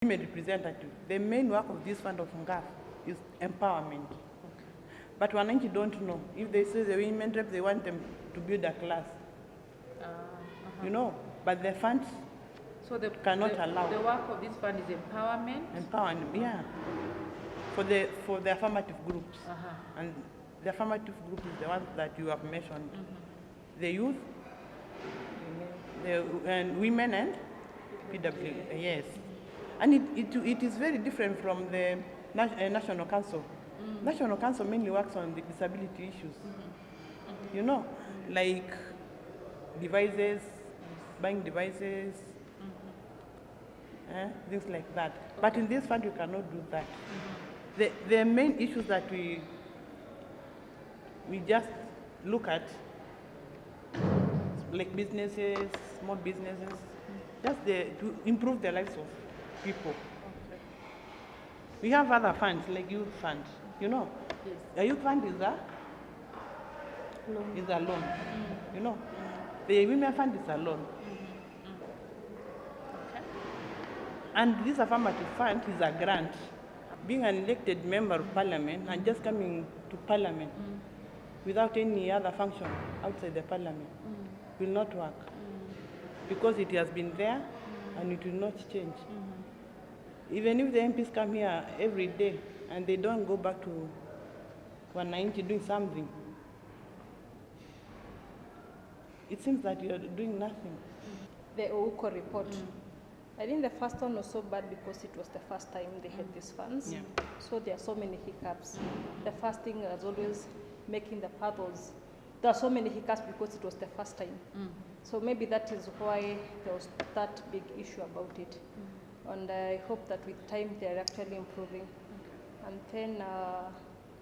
Women representative, the main work of this fund of NGAAF is empowerment. Okay. But wananchi don't know. If they say the women rep, they want them to build a class. You know, but the funds cannot allow. The work of this fund is empowerment? Empowerment, yeah. For the affirmative groups. And the affirmative group is the one that you have mentioned. The youth, and women and PW, yes. And it is very different from the National Council. National Council mainly works on the disability issues. You know, like devices, buying devices, things like that. Okay. But in this fund, you cannot do that. The main issues that we just look at, like businesses, small businesses, just to improve the lives of people. Okay. We have other funds like youth fund, you know. Yes. A youth fund is a loan. You know. The women fund is a loan. Okay. And this affirmative fund is a grant. Being an elected member of parliament and just coming to parliament without any other function outside the parliament will not work. Because it has been there and it will not change. Even if the MPs come here every day and they don't go back to wananchi doing something, it seems that you are doing nothing. The Ouko report. I think the first one was so bad because it was the first time they had these funds. Yeah. So there are so many hiccups. The first thing was always making the pathos. There are so many hiccups because it was the first time. So maybe that is why there was that big issue about it. And I hope that with time they are actually improving. And then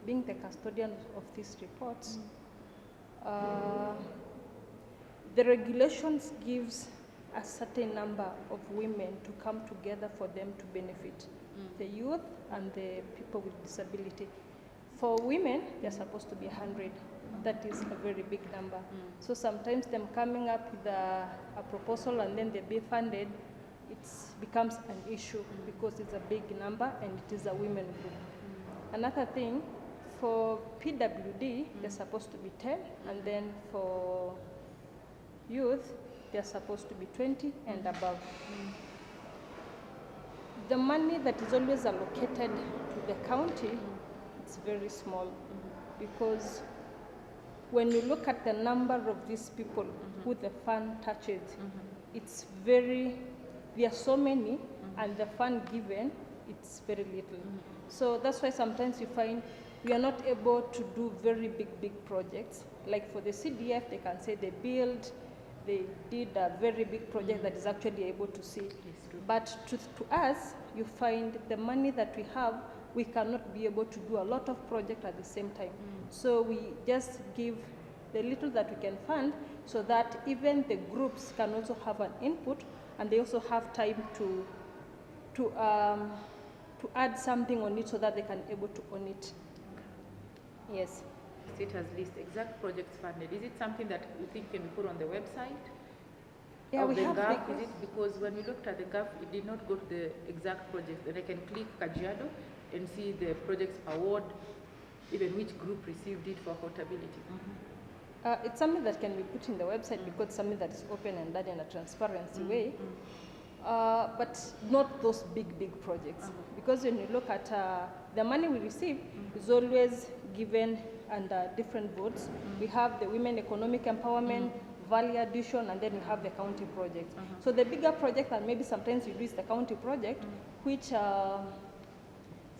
being the custodian of these reports, the regulations gives a certain number of women to come together for them to benefit the youth and the people with disability. For women, they're supposed to be 100. That is a very big number. So sometimes them coming up with a proposal and then they be funded, it becomes an issue because it's a big number and it is a women group. Another thing, for PWD, they're supposed to be 10, and then for youth, they're supposed to be 20 and above. The money that is always allocated to the county, it's very small because when you look at the number of these people who the fund touches, it's very, there are so many, and the fund given, it's very little. So that's why sometimes you find we are not able to do very big projects. Like for the CDF, they can say they did a very big project that is actually able to see. But to us, you find the money that we have, we cannot be able to do a lot of projects at the same time. So we just give the little that we can fund so that even the groups can also have an input and they also have time to add something on it so that they can able to own it. Yes. It has list exact projects funded. Is it something that you think can be put on the website? Yeah, we have NGAAF, is it? Because when we looked at the NGAAF, it did not go to the exact projects. And I can click Kajiado and see the projects award, even which group received it for accountability. It's something that can be put in the website because it's something that is open and done in a transparency way. But not those big projects. Because when you look at the money we receive is always given under different votes. We have the women economic empowerment, value addition, and then we have the county projects. So the bigger project, and maybe sometimes you do is the county project, which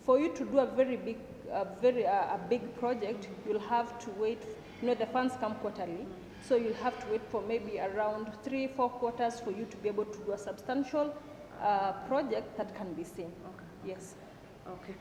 for you to do a very big project, you'll have to wait. You know, the funds come quarterly, so you'll have to wait for maybe around 3-4 quarters for you to be able to do a substantial project that can be seen. Okay. Yes. Okay.